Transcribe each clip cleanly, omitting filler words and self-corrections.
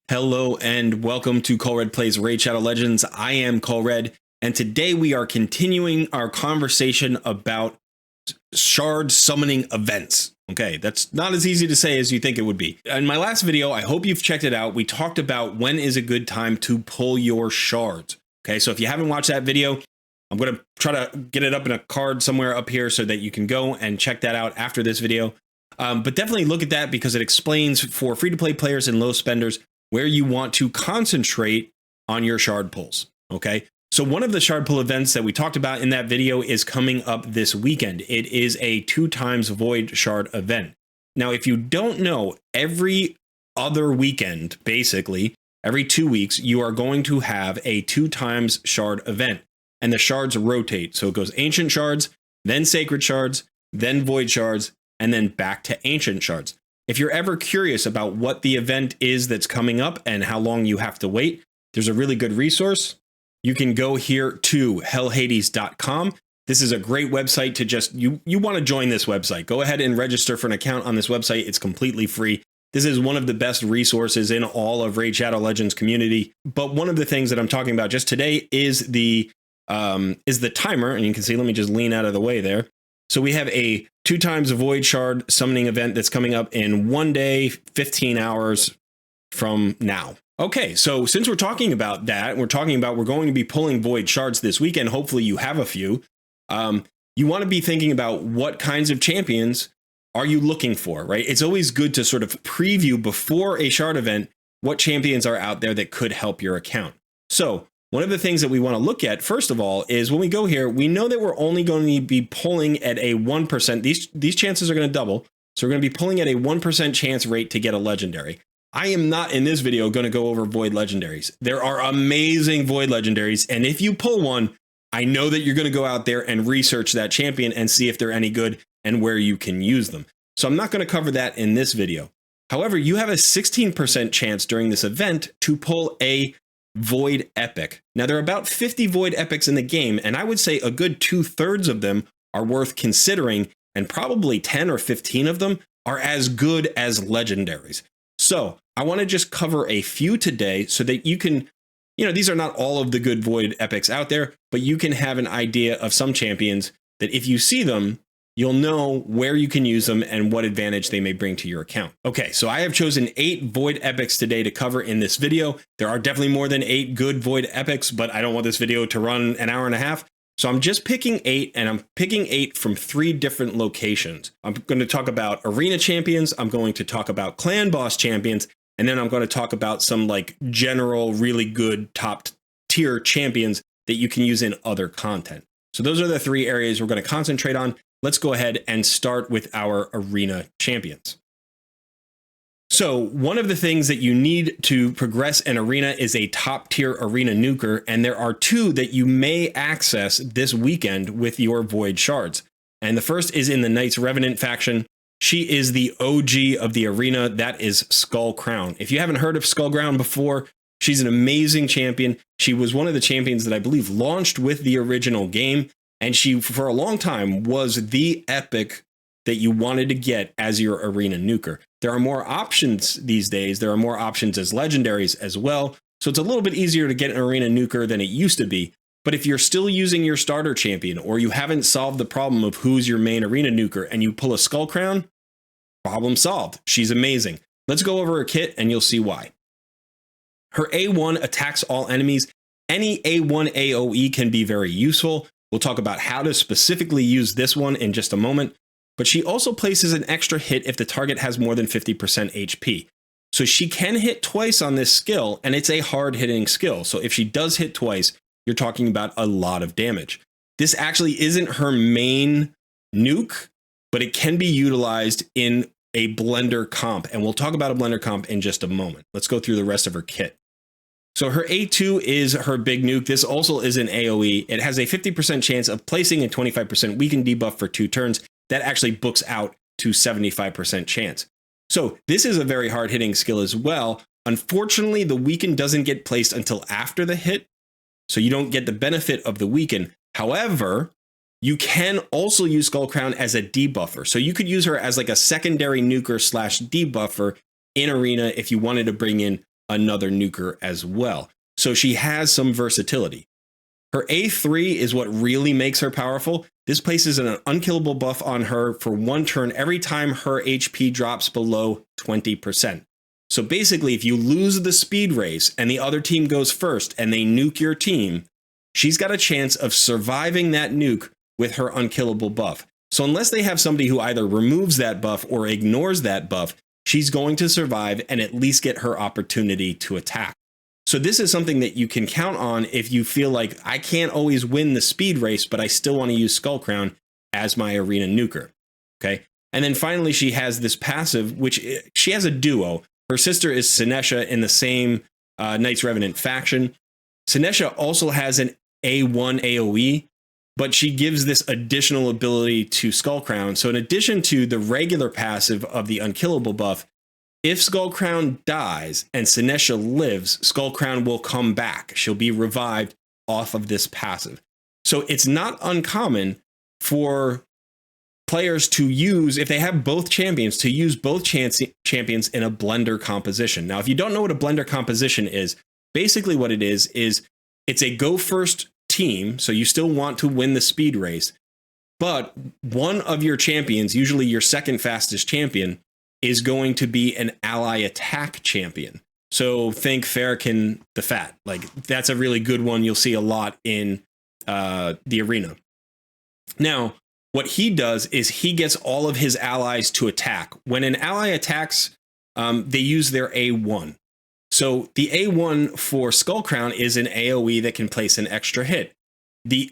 Hello and welcome to Colred Plays Raid Shadow Legends. I am Colred, and today we are continuing our conversation about shard summoning events. Okay, that's not as easy to say as you think it would be. In my last video, I hope you've checked it out. We talked about when is a good time to pull your shards. Okay, so if you haven't watched that video, I'm going to try to get it up in a card somewhere up here so that you can go and check that out after this video. But definitely look at that because it explains for free-to-play players and low spenders where you want to concentrate on your shard pulls. Okay, so one of the shard pull events that we talked about in that video is coming up this weekend. It is a 2x void shard event. Now, if you don't know, every other weekend, basically every 2 weeks, you are going to have a 2x shard event, and the shards rotate. So it goes ancient shards, then sacred shards, then void shards, and then back to ancient shards. If you're ever curious about what the event is that's coming up and how long you have to wait, there's a really good resource. You can go here to hellhades.com. This is a great website to just, you want to join this website. Go ahead and register for an account on this website. It's completely free. This is one of the best resources in all of Raid Shadow Legends community. But one of the things that I'm talking about just today is the timer. And you can see, let me just lean out of the way there. So we have a 2x void shard summoning event that's coming up in 1 day, 15 hours from now. Okay, so since we're talking about that, we're going to be pulling void shards this weekend. Hopefully you have a few. You want to be thinking about what kinds of champions are you looking for, right? It's always good to sort of preview before a shard event what champions are out there that could help your account. So one of the things that we want to look at, first of all, is when we go here, we know that we're only going to be pulling at a 1%. These chances are going to double. So we're going to be pulling at a 1% chance rate to get a legendary. I am not in this video going to go over void legendaries. There are amazing void legendaries. And if you pull one, I know that you're going to go out there and research that champion and see if they're any good and where you can use them. So I'm not going to cover that in this video. However, you have a 16% chance during this event to pull a void epic. Now, there are about 50 void epics in the game, and I would say a good 2/3 of them are worth considering, and probably 10 or 15 of them are as good as legendaries. So I want to just cover a few today so that you can, these are not all of the good void epics out there, but you can have an idea of some champions that if you see them, you'll know where you can use them and what advantage they may bring to your account. Okay, so I have chosen 8 void epics today to cover in this video. There are definitely more than 8 good void epics, but I don't want this video to run an hour and a half. So I'm just picking 8, and I'm picking 8 from 3 different locations. I'm going to talk about arena champions, I'm going to talk about clan boss champions, and then I'm going to talk about some like general, really good top tier champions that you can use in other content. So those are the 3 areas we're going to concentrate on. Let's go ahead and start with our arena champions. So one of the things that you need to progress an arena is a top tier arena nuker, and there are 2 that you may access this weekend with your void shards. And the first is in the Knights Revenant faction. She is the OG of the arena. That is Skullcrown. If you haven't heard of Skullcrown before, she's an amazing champion. She was one of the champions that I believe launched with the original game. And she, for a long time, was the epic that you wanted to get as your arena nuker. There are more options these days. There are more options as legendaries as well. So it's a little bit easier to get an arena nuker than it used to be. But if you're still using your starter champion, or you haven't solved the problem of who's your main arena nuker, and you pull a Skullcrown, problem solved. She's amazing. Let's go over her kit and you'll see why. Her A1 attacks all enemies. Any A1 AoE can be very useful. We'll talk about how to specifically use this one in just a moment, but she also places an extra hit if the target has more than 50% HP. So she can hit twice on this skill, and it's a hard hitting skill. So if she does hit twice, you're talking about a lot of damage. This actually isn't her main nuke, but it can be utilized in a blender comp, and we'll talk about a blender comp in just a moment. Let's go through the rest of her kit. So her A2 is her big nuke. This also is an AoE. It has a 50% chance of placing a 25% weaken debuff for 2 turns. That actually books out to 75% chance. So this is a very hard hitting skill as well. Unfortunately, the weaken doesn't get placed until after the hit, so you don't get the benefit of the weaken. However, you can also use Skullcrown as a debuffer. So you could use her as like a secondary nuker / debuffer in arena if you wanted to bring in another nuker as well. So she has some versatility. Her A3 is what really makes her powerful. This places an unkillable buff on her for 1 turn every time her HP drops below 20%. So basically, if you lose the speed race and the other team goes first and they nuke your team, she's got a chance of surviving that nuke with her unkillable buff. So unless they have somebody who either removes that buff or ignores that buff, she's going to survive and at least get her opportunity to attack. So this is something that you can count on if you feel like I can't always win the speed race, but I still want to use Skullcrown as my arena nuker. Okay. And then finally, she has this passive, which she has a duo. Her sister is Sinesha in the same Knights Revenant faction. Sinesha also has an A1 AoE, but she gives this additional ability to Skullcrown. So in addition to the regular passive of the unkillable buff, if Skullcrown dies and Sinesha lives, Skullcrown will come back. She'll be revived off of this passive. So it's not uncommon for players to use, if they have both champions, to use both champions in a blender composition. Now, if you don't know what a blender composition is, basically what it is it's a go first team. So you still want to win the speed race, but one of your champions, usually your second fastest champion, is going to be an ally attack champion. So think Farrakhan the Fat. Like, that's a really good one. You'll see a lot in the arena. Now, what he does is he gets all of his allies to attack. When an ally attacks, they use their A1. So the A1 for Skullcrown is an AoE that can place an extra hit. The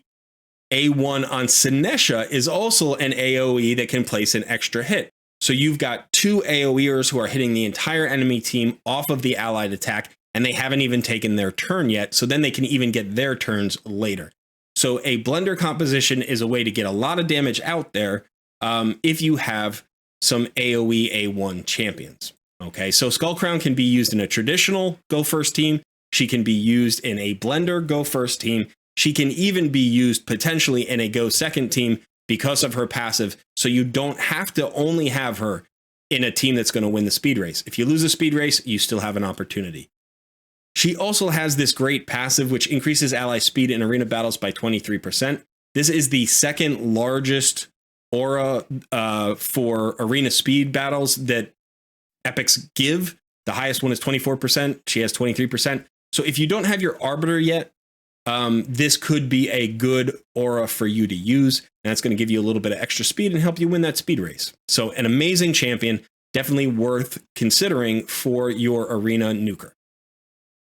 A1 on Sinesha is also an AoE that can place an extra hit. So you've got 2 AoEers who are hitting the entire enemy team off of the allied attack, and they haven't even taken their turn yet. So then they can even get their turns later. So a blender composition is a way to get a lot of damage out there if you have some AoE A1 champions. Okay, so Skullcrown can be used in a traditional go first team. She can be used in a blender go first team. She can even be used potentially in a go second team because of her passive. So you don't have to only have her in a team that's going to win the speed race. If you lose a speed race, you still have an opportunity. She also has this great passive, which increases ally speed in arena battles by 23%. This is the second largest aura for arena speed battles that epics give. The highest one is 24%. She has 23%. So if you don't have your Arbiter yet, this could be a good aura for you to use. And that's going to give you a little bit of extra speed and help you win that speed race. So an amazing champion, definitely worth considering for your arena nuker.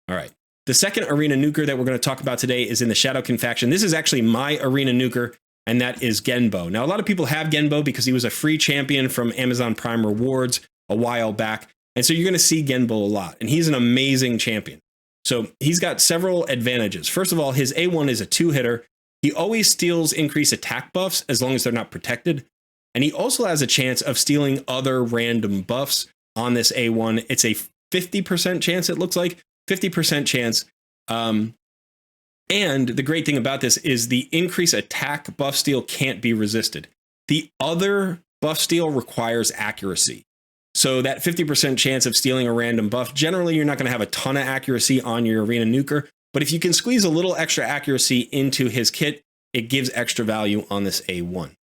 All right. The second arena nuker that we're going to talk about today is in the Shadowkin faction. This is actually my arena nuker, and that is Genbo. Now, a lot of people have Genbo because he was a free champion from Amazon Prime Rewards a while back. And so you're going to see Genbo a lot. And he's an amazing champion. So he's got several advantages. First of all, his A1 is a 2-hitter. He always steals increased attack buffs as long as they're not protected. And he also has a chance of stealing other random buffs on this A1. It's a 50% chance, it looks like. 50% chance. And the great thing about this is the increased attack buff steal can't be resisted. The other buff steal requires accuracy. So that 50% chance of stealing a random buff, generally you're not going to have a ton of accuracy on your arena nuker, but if you can squeeze a little extra accuracy into his kit, it gives extra value on this A1.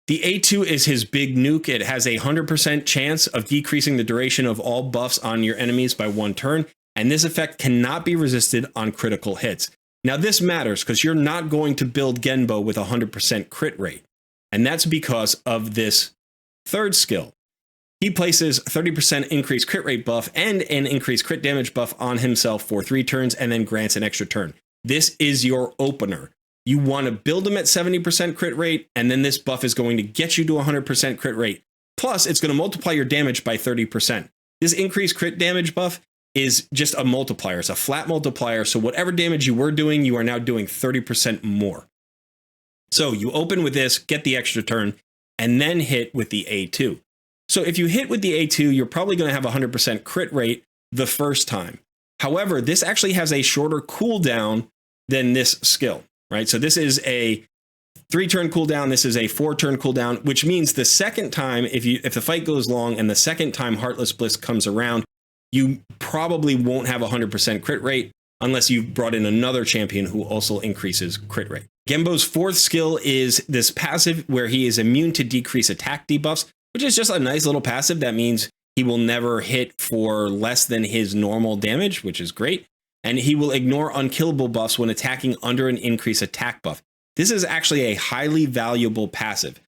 The A2 is his big nuke. It has a 100% chance of decreasing the duration of all buffs on your enemies by 1 turn, and this effect cannot be resisted on critical hits. Now this matters because you're not going to build Genbo with a 100% crit rate, and that's because of this third skill. He places 30% increased crit rate buff and an increased crit damage buff on himself for 3 turns and then grants an extra turn. This is your opener. You want to build him at 70% crit rate, and then this buff is going to get you to 100% crit rate. Plus, it's going to multiply your damage by 30%. This increased crit damage buff is just a multiplier. It's a flat multiplier. So whatever damage you were doing, you are now doing 30% more. So you open with this, get the extra turn, and then hit with the A2. So if you hit with the A2, you're probably going to have a 100% crit rate the first time. However, this actually has a shorter cooldown than this skill, right? So this is a 3-turn cooldown. This is a 4-turn cooldown, which means the second time, if the fight goes long and the second time Heartless Bliss comes around, you probably won't have 100% crit rate unless you've brought in another champion who also increases crit rate. Genbo's fourth skill is this passive where he is immune to decrease attack debuffs, which is just a nice little passive. That means he will never hit for less than his normal damage, which is great. And he will ignore unkillable buffs when attacking under an increased attack buff. This is actually a highly valuable passive.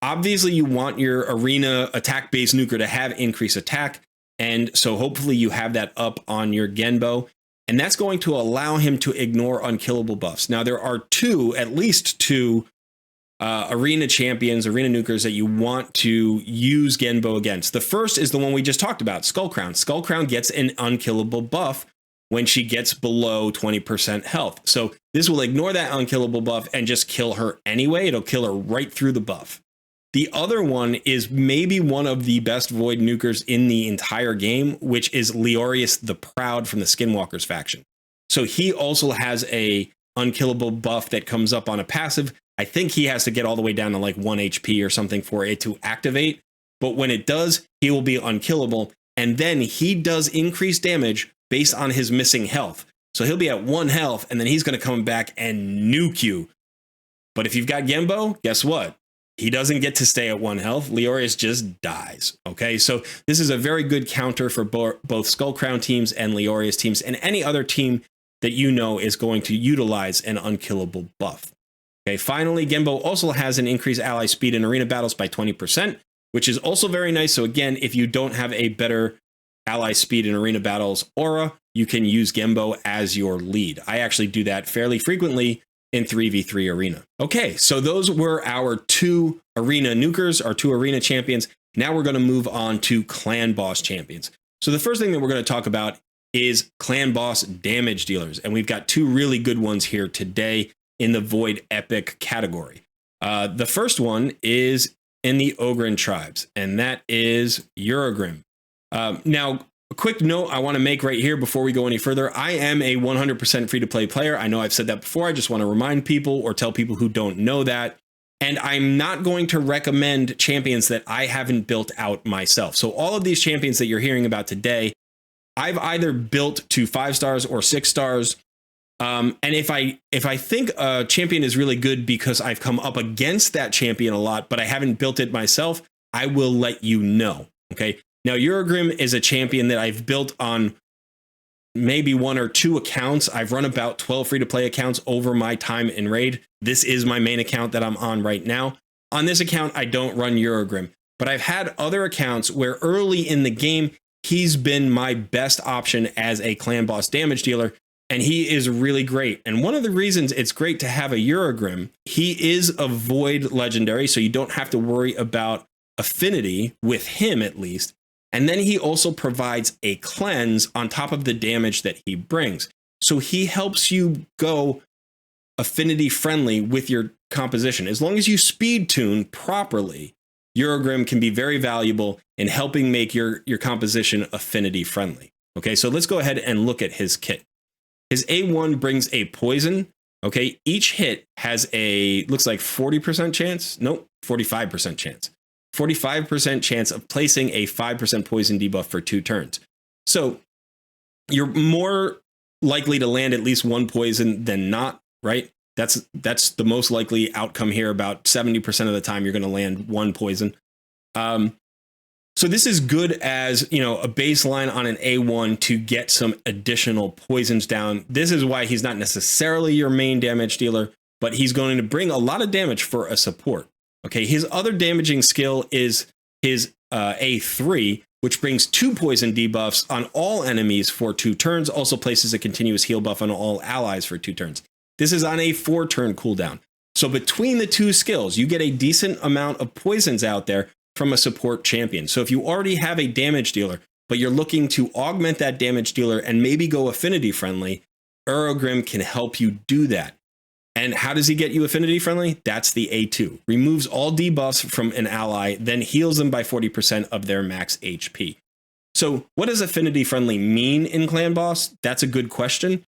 Obviously, you want your arena attack-based nuker to have increased attack, and so hopefully you have that up on your Genbo, and that's going to allow him to ignore unkillable buffs. Now, there are at least two arena champions, arena nukers that you want to use Genbo against. The first is the one we just talked about, Skullcrown. Skullcrown gets an unkillable buff when she gets below 20% health. So this will ignore that unkillable buff and just kill her anyway. It'll kill her right through the buff. The other one is maybe one of the best Void nukers in the entire game, which is Leorius the Proud from the Skinwalkers faction. So he also has a unkillable buff that comes up on a passive. I think he has to get all the way down to like 1 HP or something for it to activate. But when it does, he will be unkillable. And then he does increase damage based on his missing health. So he'll be at 1 health, and then he's going to come back and nuke you. But if you've got Genbo, guess what? He doesn't get to stay at 1 health. Leorius just dies. Okay, so this is a very good counter for both Skullcrown teams and Leorius teams, and any other team that you know is going to utilize an unkillable buff. Okay, finally, Genbo also has an increased ally speed in arena battles by 20%, which is also very nice. So again, if you don't have a better ally speed in arena battles aura, you can use Genbo as your lead. I actually do that fairly frequently in 3v3 arena. Okay, so those were our 2 arena nukers, our 2 arena champions. Now we're going to move on to clan boss champions. So the first thing that we're going to talk about is clan boss damage dealers. And we've got 2 really good ones here today in the Void Epic category. The first one is in the Ogryn tribes, and that is Uragrim. Now, a quick note I want to make right here before we go any further. I am a 100% free-to-play player. I know I've said that before. I just want to remind people or tell people who don't know that. And I'm not going to recommend champions that I haven't built out myself. So all of these champions that you're hearing about today, I've either built to 5 stars or 6 stars. And if I think a champion is really good because I've come up against that champion a lot, but I haven't built it myself, I will let you know. Okay. Now, Uragrim is a champion that I've built on maybe 1 or 2 accounts. I've run about 12 free-to-play accounts over my time in Raid. This is my main account that I'm on right now. On this account, I don't run Uragrim, but I've had other accounts where early in the game, he's been my best option as a clan boss damage dealer, and he is really great. And one of the reasons it's great to have a Uragrim, he is a Void legendary, so you don't have to worry about affinity with him at least. And then he also provides a cleanse on top of the damage that he brings. So he helps you go affinity friendly with your composition. As long as you speed tune properly, Uragrim can be very valuable in helping make your composition affinity friendly. Okay, so let's go ahead and look at his kit. His A1 brings a poison. Okay, each hit has looks like 40% chance. Nope, 45% chance. 45% chance of placing a 5% poison debuff for 2 turns. So you're more likely to land at least 1 poison than not, right? That's the most likely outcome here. About 70% of the time you're going to land 1 poison. So this is good as, a baseline on an A1 to get some additional poisons down. This is why he's not necessarily your main damage dealer, but he's going to bring a lot of damage for a support. Okay, his other damaging skill is his A3, which brings 2 poison debuffs on all enemies for 2 turns, also places a continuous heal buff on all allies for 2 turns. This is on a 4-turn cooldown. So between the 2 skills, you get a decent amount of poisons out there from a support champion. So if you already have a damage dealer, but you're looking to augment that damage dealer and maybe go affinity friendly, Uragrim can help you do that. And how does he get you affinity friendly? That's the A2. Removes all debuffs from an ally, then heals them by 40% of their max HP. So what does affinity friendly mean in Clan Boss? That's a good question.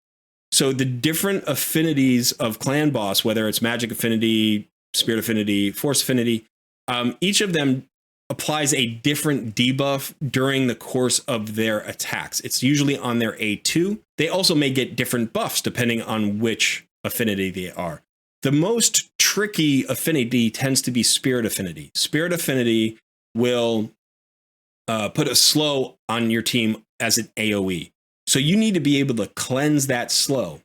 So the different affinities of Clan Boss, whether it's magic affinity, spirit affinity, force affinity, each of them applies a different debuff during the course of their attacks. It's usually on their A2. They also may get different buffs depending on which affinity they are. The most tricky affinity tends to be Spirit Affinity. Spirit Affinity will put a slow on your team as an AoE. So you need to be able to cleanse that slow.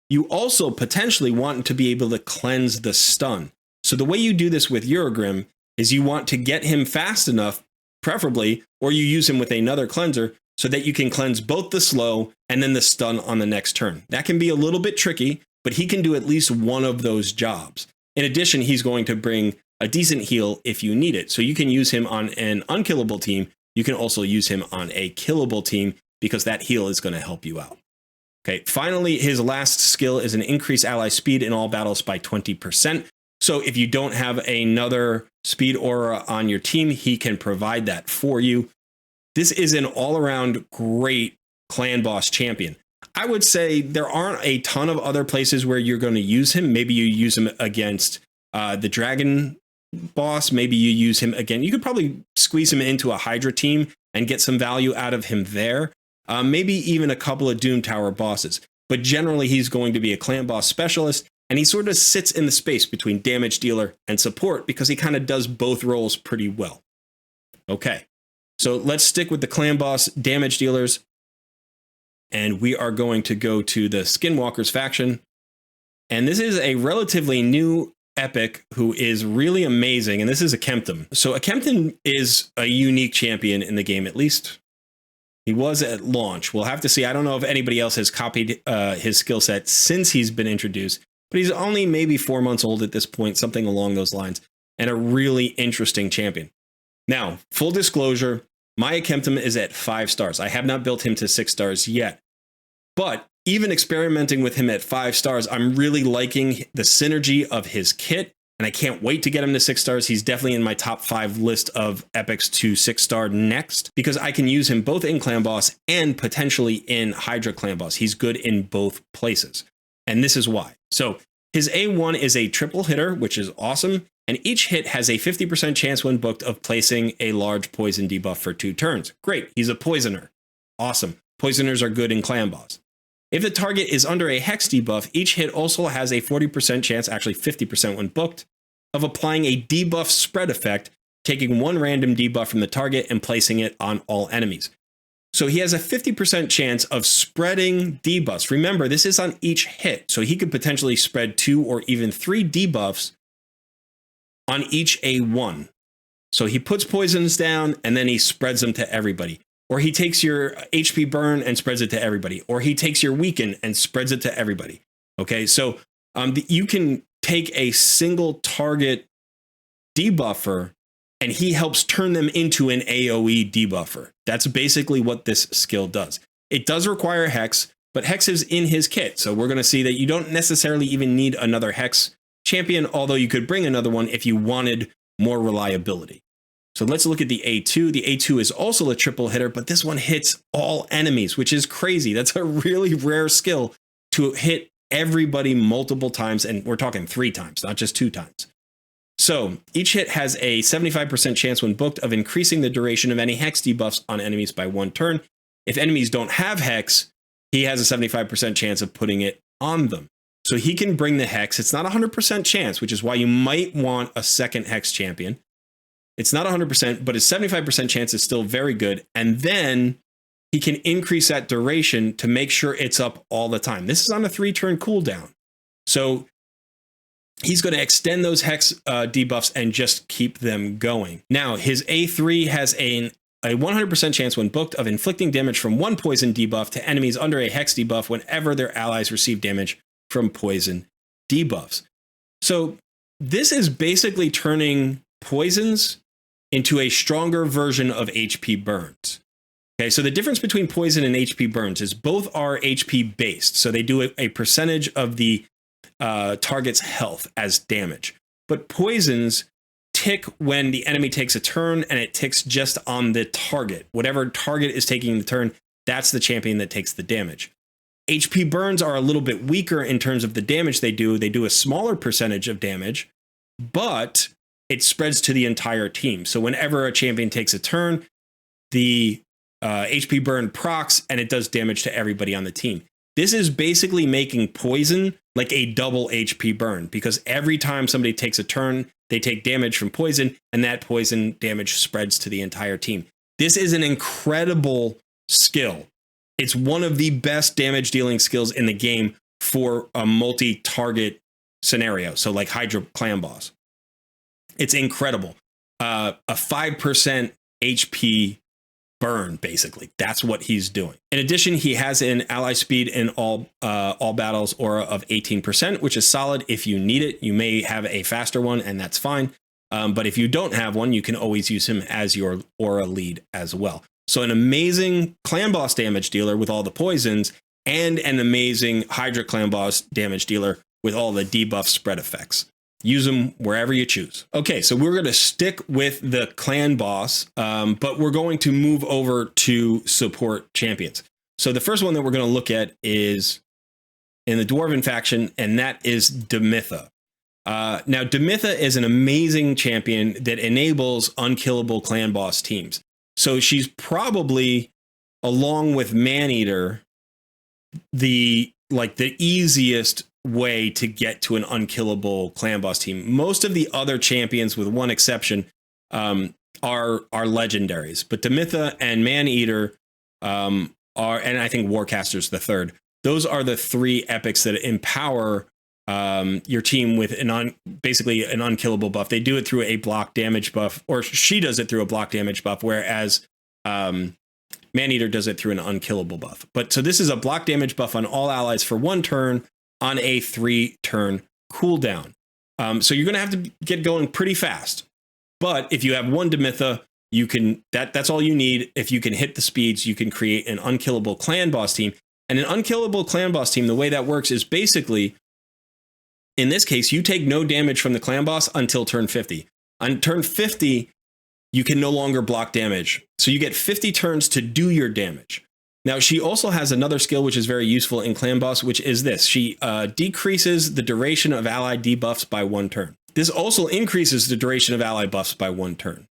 You also potentially want to be able to cleanse the stun. So the way you do this with Eurogrim is you want to get him fast enough, preferably, or you use him with another cleanser so that you can cleanse both the slow and then the stun on the next turn. That can be a little bit tricky, but he can do at least one of those jobs. In addition, he's going to bring a decent heal if you need it. So you can use him on an unkillable team. You can also use him on a killable team because that heal is going to help you out. Okay, finally, his last skill is an increase ally speed in all battles by 20%. So if you don't have another speed aura on your team, he can provide that for you. This is an all-around great clan boss champion. I would say there aren't a ton of other places where you're going to use him. Maybe you use him against the dragon boss. Maybe you use him again. You could probably squeeze him into a Hydra team and get some value out of him there. Maybe even a couple of Doom Tower bosses. But generally, he's going to be a clan boss specialist. And he sort of sits in the space between damage dealer and support because he kind of does both roles pretty well. Okay, so let's stick with the clan boss damage dealers. And we are going to go to the Skinwalkers faction. And this is a relatively new epic who is really amazing. And this is a Kempton. So a Kempton is a unique champion in the game, at least he was at launch. We'll have to see. I don't know if anybody else has copied his skill set since he's been introduced. But he's only maybe 4 months old at this point, something along those lines, and a really interesting champion. Now, full disclosure, my Kempton is at 5 stars. I have not built him to 6 stars yet. But even experimenting with him at 5 stars, I'm really liking the synergy of his kit, and I can't wait to get him to 6 stars. He's definitely in my top 5 list of epics to 6-star next, because I can use him both in Clan Boss and potentially in Hydra Clan Boss. He's good in both places. And this is why. So his A1 is a triple hitter, which is awesome. And each hit has a 50% chance when booked of placing a large poison debuff for 2 turns. Great. He's a poisoner. Awesome. Poisoners are good in Clan Boss. If the target is under a hex debuff, each hit also has a 40% chance, actually 50% when booked, of applying a debuff spread effect, taking one random debuff from the target and placing it on all enemies. So he has a 50% chance of spreading debuffs. Remember, this is on each hit, so he could potentially spread 2 or even 3 debuffs on each A1. So he puts poisons down and then he spreads them to everybody. Or he takes your HP burn and spreads it to everybody. Or he takes your weaken and spreads it to everybody. Okay, so you can take a single target debuffer and he helps turn them into an AoE debuffer. That's basically what this skill does. It does require Hex, but Hex is in his kit. So we're going to see that you don't necessarily even need another Hex champion, although you could bring another one if you wanted more reliability. So let's look at the A2. The A2 is also a triple hitter, but this one hits all enemies, which is crazy. That's a really rare skill to hit everybody multiple times. And we're talking 3 times, not just 2 times. So each hit has a 75% chance when booked of increasing the duration of any Hex debuffs on enemies by 1 turn. If enemies don't have Hex, he has a 75% chance of putting it on them. So he can bring the Hex. It's not a 100% chance, which is why you might want a second Hex champion. It's not 100%, but his 75% chance is still very good. And then he can increase that duration to make sure it's up all the time. This is on a 3-turn cooldown. So he's going to extend those Hex debuffs and just keep them going. Now, his A3 has a 100% chance when booked of inflicting damage from 1 poison debuff to enemies under a Hex debuff whenever their allies receive damage from poison debuffs. So this is basically turning poisons into a stronger version of HP burns. Okay, so the difference between poison and HP burns is both are HP based. So they do a percentage of the target's health as damage. But poisons tick when the enemy takes a turn, and it ticks just on the target. Whatever target is taking the turn, that's the champion that takes the damage. HP burns are a little bit weaker in terms of the damage they do. They do a smaller percentage of damage, but it spreads to the entire team. So whenever a champion takes a turn, the HP burn procs, and it does damage to everybody on the team. This is basically making poison like a double HP burn, because every time somebody takes a turn, they take damage from poison, and that poison damage spreads to the entire team. This is an incredible skill. It's one of the best damage dealing skills in the game for a multi-target scenario. So like Hydra Clan Boss. It's incredible. A 5% HP burn, basically. That's what he's doing. In addition, he has an ally speed in all battles aura of 18%, which is solid. If you need it, you may have a faster one, and that's fine. But if you don't have one, you can always use him as your aura lead as well. So an amazing clan boss damage dealer with all the poisons, and an amazing Hydra clan boss damage dealer with all the debuff spread effects. Use them wherever you choose. Okay, so we're going to stick with the clan boss, but we're going to move over to support champions. So the first one that we're going to look at is in the Dwarven faction, and that is Demitha. Now, Demitha is an amazing champion that enables unkillable clan boss teams. So she's probably, along with Maneater, the easiest way to get to an unkillable clan boss team. Most of the other champions, with one exception, are legendaries, but Demitha and Maneater are, and I think Warcaster's the third. Those are the three epics that empower your team with basically an unkillable buff. They do it through a block damage buff, or she does it through a block damage buff, whereas Maneater does it through an unkillable buff. But so this is a block damage buff on all allies for 1 turn on a 3-turn cooldown. So you're going to have to get going pretty fast. But if you have one Demitha, you can that's all you need. If you can hit the speeds, you can create an unkillable clan boss team. And an unkillable clan boss team, the way that works is basically, in this case, you take no damage from the clan boss until turn 50. On turn 50, you can no longer block damage. So you get 50 turns to do your damage. Now, she also has another skill which is very useful in Clan Boss, which is this. She decreases the duration of ally debuffs by 1 turn. This also increases the duration of ally buffs by 1 turn.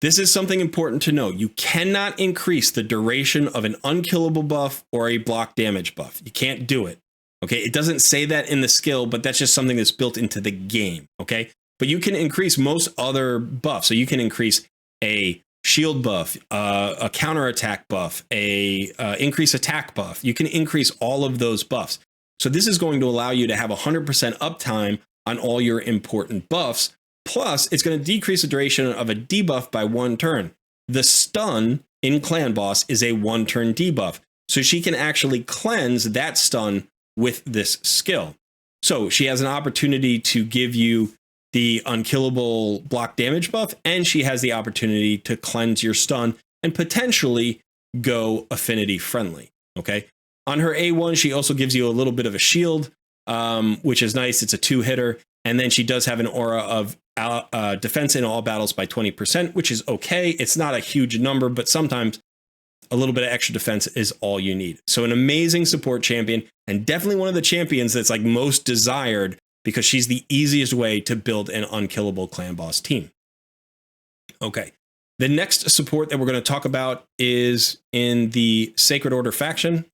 This is something important to know. You cannot increase the duration of an unkillable buff or a block damage buff. You can't do it. Okay, it doesn't say that in the skill, but that's just something that's built into the game. Okay, but you can increase most other buffs. So you can increase a shield buff, a counterattack buff, a increase attack buff. You can increase all of those buffs. So this is going to allow you to have 100% uptime on all your important buffs. Plus, it's going to decrease the duration of a debuff by 1 turn. The stun in Clan Boss is a 1-turn debuff. So she can actually cleanse that stun with this skill. So she has an opportunity to give you the unkillable block damage buff, and she has the opportunity to cleanse your stun and potentially go affinity friendly. Okay. On her A1, she also gives you a little bit of a shield, which is nice. It's a 2-hitter. And then she does have an aura of defense in all battles by 20%, which is okay. It's not a huge number, but sometimes a little bit of extra defense is all you need. So an amazing support champion, and definitely one of the champions that's like most desired, because she's the easiest way to build an unkillable clan boss team. Okay, the next support that we're going to talk about is in the Sacred Order faction,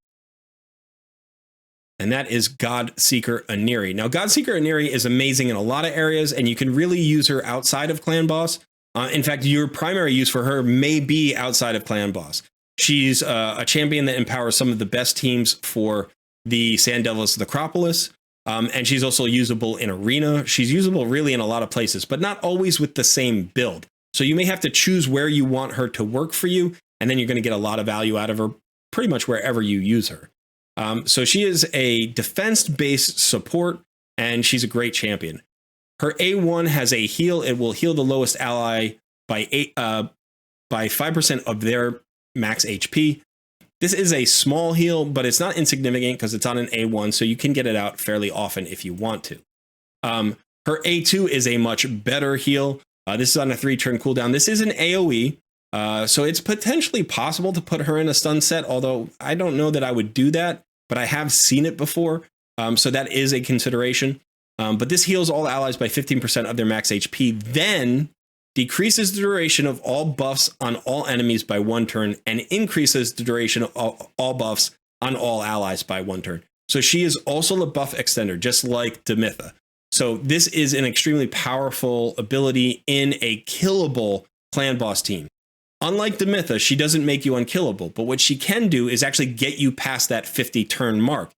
and that is Godseeker Aniri. Now, Godseeker Aniri is amazing in a lot of areas, and you can really use her outside of Clan Boss. In fact, your primary use for her may be outside of Clan Boss. She's a champion that empowers some of the best teams for the Sand Devils of the Acropolis. And she's also usable in Arena. She's usable really in a lot of places, but not always with the same build. So you may have to choose where you want her to work for you, and then you're going to get a lot of value out of her pretty much wherever you use her. So she is a defense-based support, and she's a great champion. Her A1 has a heal. It will heal the lowest ally by 5% of their max HP. This is a small heal, but it's not insignificant because it's on an A1, so you can get it out fairly often if you want to. Her A2 is a much better heal. This is on a 3-turn cooldown. This is an AoE, so it's potentially possible to put her in a stun set, although I don't know that I would do that, but I have seen it before, so that is a consideration. But this heals all allies by 15% of their max HP, then decreases the duration of all buffs on all enemies by 1 turn, and increases the duration of all buffs on all allies by 1 turn. So she is also a buff extender, just like Demitha. So this is an extremely powerful ability in a killable clan boss team. Unlike Demitha, she doesn't make you unkillable, but what she can do is actually get you past that 50 turn mark.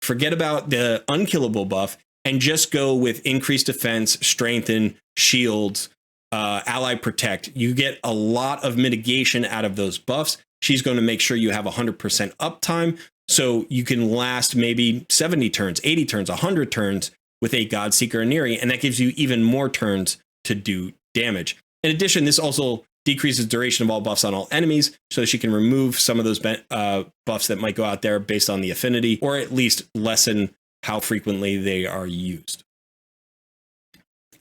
Forget about the unkillable buff and just go with increased defense, strengthen, shields, ally protect. You get a lot of mitigation out of those buffs. She's going to make sure you have 100% uptime, so you can last maybe 70 turns, 80 turns, 100 turns with a Godseeker Aniri, and that gives you even more turns to do damage. In addition, this also decreases duration of all buffs on all enemies, so she can remove some of those buffs that might go out there based on the affinity, or at least lessen how frequently they are used.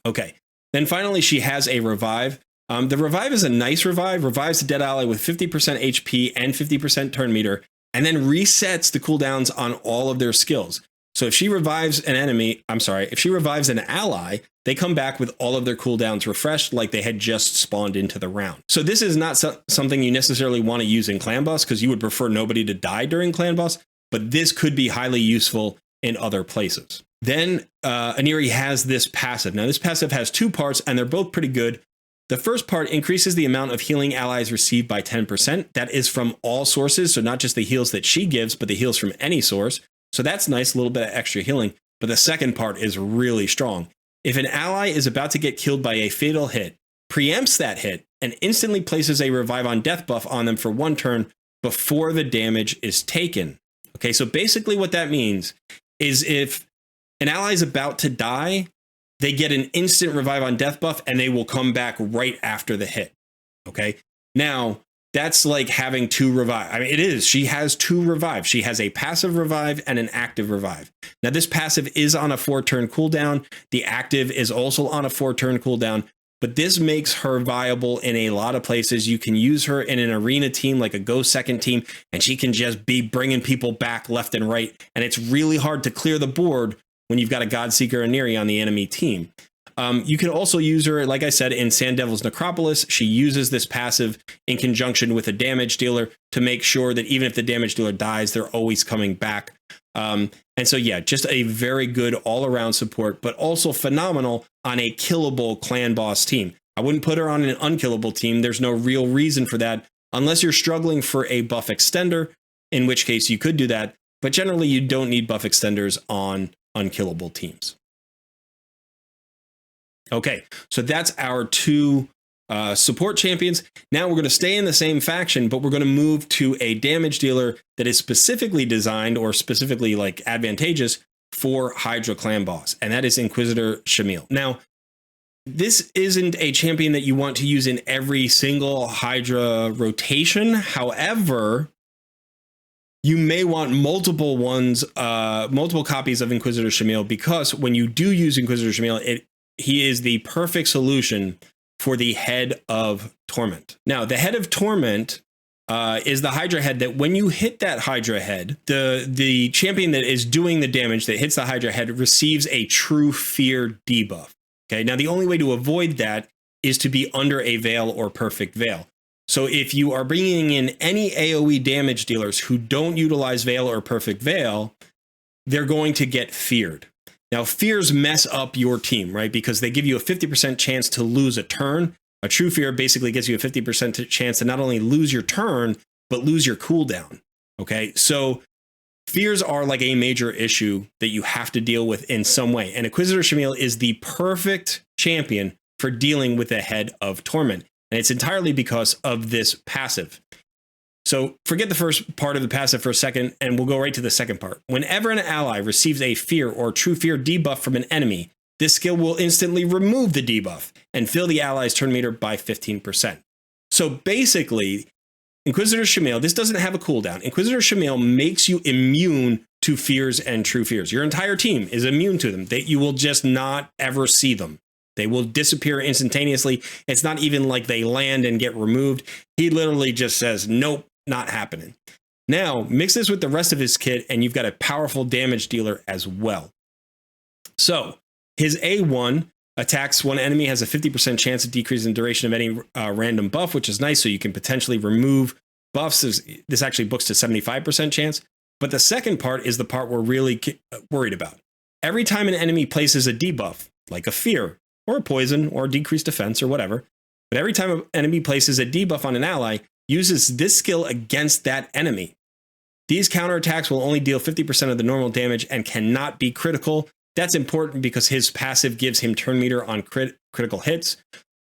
Okay. Then finally, she has a revive. The revive is a nice revive. Revives the dead ally with 50% HP and 50% turn meter, and then resets the cooldowns on all of their skills. So if she revives an if she revives an ally, they come back with all of their cooldowns refreshed like they had just spawned into the round. So this is not something you necessarily want to use in clan boss, because you would prefer nobody to die during clan boss, but this could be highly useful in other places. Then Aniri has this passive. Now this passive has 2 parts, and they're both pretty good. The first part increases the amount of healing allies received by 10%. That is from all sources, so not just the heals that she gives, but the heals from any source. So that's nice, a little bit of extra healing. But the second part is really strong. If an ally is about to get killed by a fatal hit, preempts that hit, and instantly places a revive on death buff on them for 1 turn before the damage is taken. Okay, so basically what that means is if an ally is about to die, they get an instant revive on death buff, and they will come back right after the hit. Okay, now that's like having 2 revive. I mean, it is. She has 2 revives. She has a passive revive and an active revive. Now, this passive is on a 4-turn cooldown. The active is also on a 4-turn cooldown, but this makes her viable in a lot of places. You can use her in an arena team like a Go Second team, and she can just be bringing people back left and right. And it's really hard to clear the board when you've got a Godseeker Aniri on the enemy team. You can also use her, like I said, in Sand Devil's Necropolis. She uses this passive in conjunction with a damage dealer to make sure that even if the damage dealer dies, they're always coming back. And so, yeah, just a very good all-around support, but also phenomenal on a killable clan boss team. I wouldn't put her on an unkillable team. There's no real reason for that, unless you're struggling for a buff extender, in which case you could do that. But generally, you don't need buff extenders on unkillable teams. Okay, so that's our 2 support champions. Now we're going to stay in the same faction, but we're going to move to a damage dealer that is specifically designed, or specifically like advantageous for Hydra clan boss, and that is Inquisitor Shamil. Now, this isn't a champion that you want to use in every single Hydra rotation. However, you may want multiple copies of Inquisitor Shamil, because when you do use Inquisitor Shamil, he is the perfect solution for the Head of Torment. Now, the Head of Torment is the Hydra head that when you hit that Hydra head, the champion that is doing the damage that hits the Hydra head receives a True Fear debuff. Okay, now the only way to avoid that is to be under a Veil or Perfect Veil. So if you are bringing in any AoE damage dealers who don't utilize Veil or Perfect Veil, they're going to get feared. Now, fears mess up your team, right? Because they give you a 50% chance to lose a turn. A True Fear basically gives you a 50% chance to not only lose your turn, but lose your cooldown. Okay, so fears are like a major issue that you have to deal with in some way. And Inquisitor Shamil is the perfect champion for dealing with the Head of Torment. And it's entirely because of this passive. So forget the first part of the passive for a second, and we'll go right to the second part. Whenever an ally receives a Fear or True Fear debuff from an enemy, this skill will instantly remove the debuff and fill the ally's turn meter by 15%. So basically, Inquisitor Shamil, this doesn't have a cooldown. Inquisitor Shamil makes you immune to fears and true fears. Your entire team is immune to them. You will just not ever see them. They will disappear instantaneously. It's not even like they land and get removed. He literally just says, nope, not happening. Now, mix this with the rest of his kit, and you've got a powerful damage dealer as well. So, His A1 attacks one enemy has a 50% chance of decreasing the duration of any random buff, which is nice. So you can potentially remove buffs. This actually books to 75% chance. But the second part is the part we're really worried about. Every time an enemy places a debuff, like a fear or a poison or decreased defense or whatever, but every time an enemy places a debuff on an ally, uses this skill against that enemy. These counterattacks will only deal 50% of the normal damage and cannot be critical. That's important because his passive gives him turn meter on critical hits.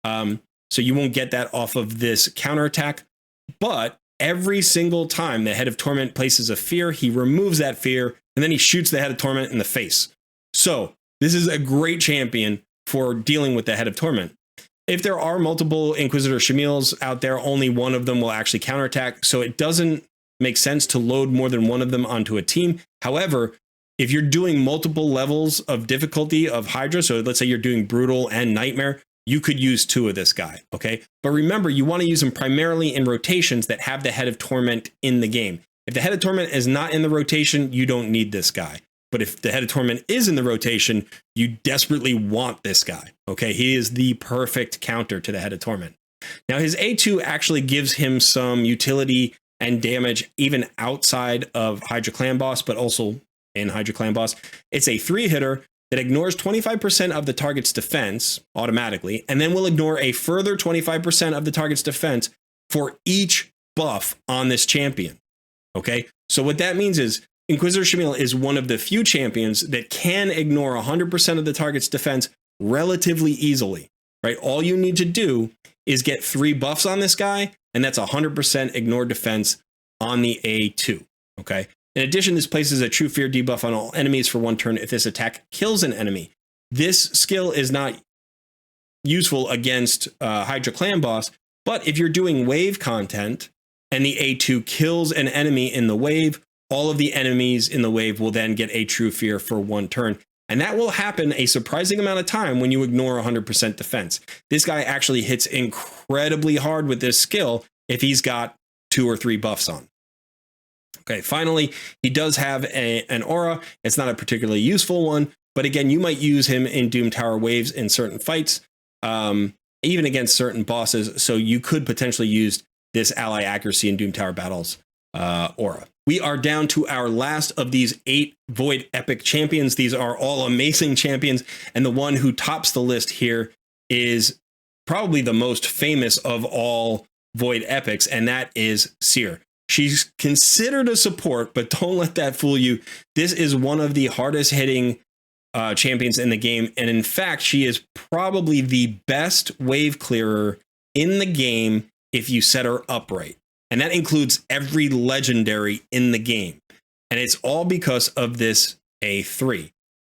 So you won't get that off of this counterattack. But every single time the Head of Torment places a fear, he removes that fear, and then he shoots the Head of Torment in the face. So this is a great champion for dealing with the Head of Torment. If there are multiple Inquisitor Shamils out there, only one of them will actually counterattack. So it doesn't make sense to load more than one of them onto a team. However, if you're doing multiple levels of difficulty of Hydra, so let's say you're doing Brutal and Nightmare, you could use 2 of this guy, okay? But remember, you want to use him primarily in rotations that have the Head of Torment in the game. If the Head of Torment is not in the rotation, you don't need this guy. But if the Head of Torment is in the rotation, you desperately want this guy, okay? He is the perfect counter to the Head of Torment. Now, his A2 actually gives him some utility and damage even outside of Hydra Clan Boss, but also in Hydra Clan Boss. It's a 3-hitter that ignores 25% of the target's defense automatically, and then will ignore a further 25% of the target's defense for each buff on this champion. Okay, so what that means is Inquisitor Shamil is one of the few champions that can ignore 100% of the target's defense relatively easily, right? All you need to do is get 3 buffs on this guy, and that's 100% ignore defense on the A2, okay? In addition, this places a True Fear debuff on all enemies for 1 turn if this attack kills an enemy. This skill is not useful against Hydra Clan Boss, but if you're doing wave content and the A2 kills an enemy in the wave, all of the enemies in the wave will then get a True Fear for 1 turn. And that will happen a surprising amount of time when you ignore 100% defense. This guy actually hits incredibly hard with this skill if he's got 2 or 3 buffs on. Okay, finally, he does have an aura. It's not a particularly useful one, but again, you might use him in Doom Tower waves in certain fights, even against certain bosses. So you could potentially use this ally accuracy in Doom Tower battles aura. We are down to our last of these 8 Void Epic champions. These are all amazing champions, and the one who tops the list here is probably the most famous of all Void Epics, and that is Seer. She's considered a support, but don't let that fool you. This is one of the hardest hitting champions in the game, and in fact, she is probably the best wave clearer in the game if you set her up right. And that includes every legendary in the game. And it's all because of this A3.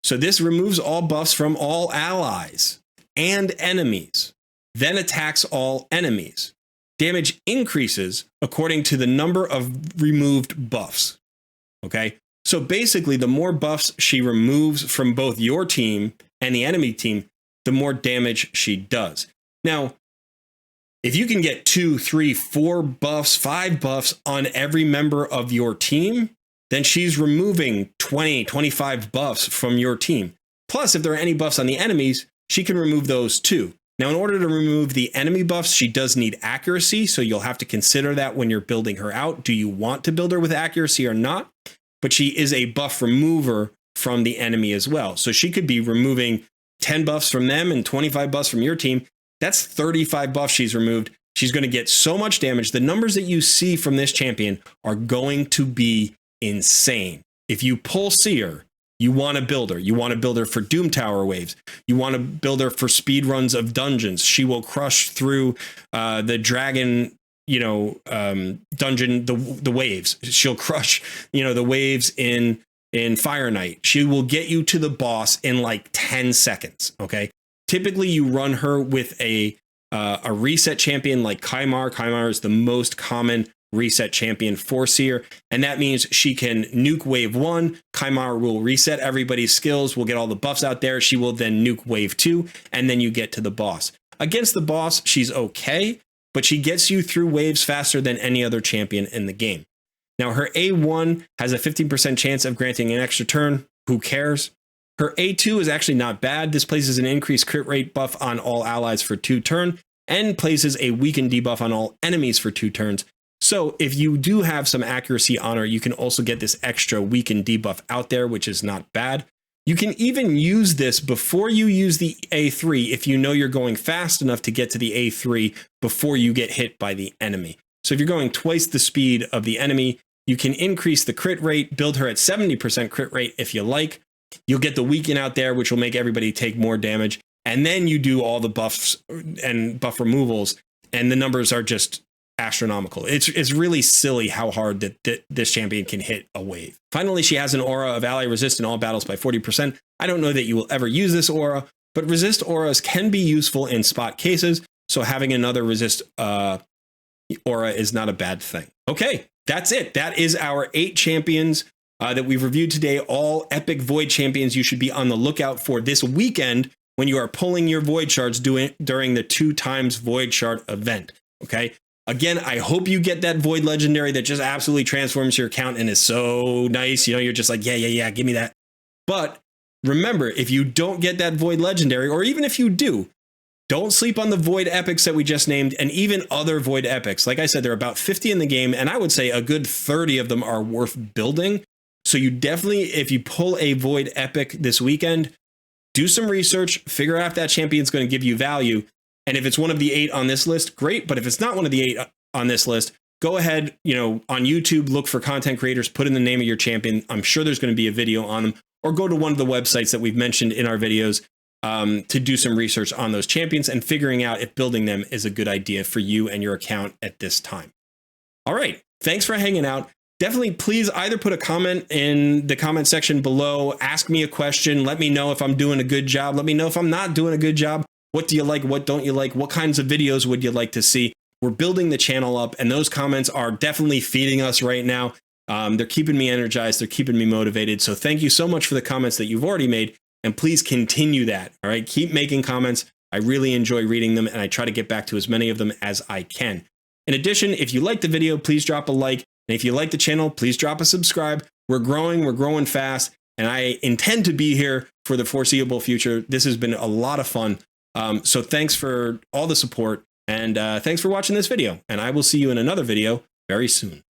So this removes all buffs from all allies and enemies, then attacks all enemies. Damage increases according to the number of removed buffs. Okay? So basically, the more buffs she removes from both your team and the enemy team, the more damage she does. Now, if you can get 2, 3, 4 buffs, 5 buffs on every member of your team, then she's removing 20, 25 buffs from your team. Plus, if there are any buffs on the enemies, she can remove those too. Now, in order to remove the enemy buffs, she does need accuracy, so you'll have to consider that when you're building her out. Do you want to build her with accuracy or not? But she is a buff remover from the enemy as well. So she could be removing 10 buffs from them and 25 buffs from your team. That's 35 buffs she's removed. She's going to get so much damage. The numbers that you see from this champion are going to be insane. If you pull Seer, you want to build her. You want to build her for Doom Tower waves. You want to build her for speed runs of dungeons. She will crush through the dragon, dungeon, the waves. She'll crush, the waves in Fire Knight. She will get you to the boss in like 10 seconds. Okay. Typically, you run her with a reset champion like Kaimar. Kaimar is the most common reset champion for Seer, and that means she can nuke wave 1. Kaimar will reset everybody's skills. We'll get all the buffs out there. She will then nuke wave 2, and then you get to the boss. Against the boss, she's okay, but she gets you through waves faster than any other champion in the game. Now, her A1 has a 15% chance of granting an extra turn. Who cares? Her A2 is actually not bad. This places an increased crit rate buff on all allies for 2 turns and places a weaken debuff on all enemies for 2 turns. So if you do have some accuracy on her, you can also get this extra weaken debuff out there, which is not bad. You can even use this before you use the A3 if you know you're going fast enough to get to the A3 before you get hit by the enemy. So if you're going twice the speed of the enemy, you can increase the crit rate, build her at 70% crit rate if you like. You'll get the weaken out there, which will make everybody take more damage. And then you do all the buffs and buff removals, and the numbers are just astronomical. It's really silly how hard that this champion can hit a wave. Finally, she has an aura of ally resist in all battles by 40%. I don't know that you will ever use this aura, but resist auras can be useful in spot cases, so having another resist aura is not a bad thing. Okay, that's it. That is our 8 champions that we've reviewed today, all epic Void champions you should be on the lookout for this weekend when you are pulling your Void shards during the 2 times Void shard event. Okay. Again, I hope you get that Void legendary that just absolutely transforms your account and is so nice. You know, you're just like, yeah, give me that. But remember, if you don't get that Void legendary, or even if you do, don't sleep on the Void epics that we just named, and even other Void epics. Like I said, there are about 50 in the game, and I would say a good 30 of them are worth building. So you definitely, if you pull a Void epic this weekend, do some research, figure out if that champion's going to give you value. And if it's one of the 8 on this list, great. But if it's not one of the 8 on this list, go ahead, on YouTube, look for content creators, put in the name of your champion. I'm sure there's going to be a video on them, or go to one of the websites that we've mentioned in our videos to do some research on those champions and figuring out if building them is a good idea for you and your account at this time. All right. Thanks for hanging out. Definitely, please either put a comment in the comment section below, ask me a question, let me know if I'm doing a good job, let me know if I'm not doing a good job. What do you like? What don't you like? What kinds of videos would you like to see? We're building the channel up, and those comments are definitely feeding us right now. They're keeping me energized. They're keeping me motivated. So thank you so much for the comments that you've already made, and please continue that. All right, keep making comments. I really enjoy reading them, and I try to get back to as many of them as I can. In addition, if you like the video, please drop a like. And if you like the channel, please drop a subscribe. We're growing fast, and I intend to be here for the foreseeable future. This has been a lot of fun. So thanks for all the support, and thanks for watching this video, and I will see you in another video very soon.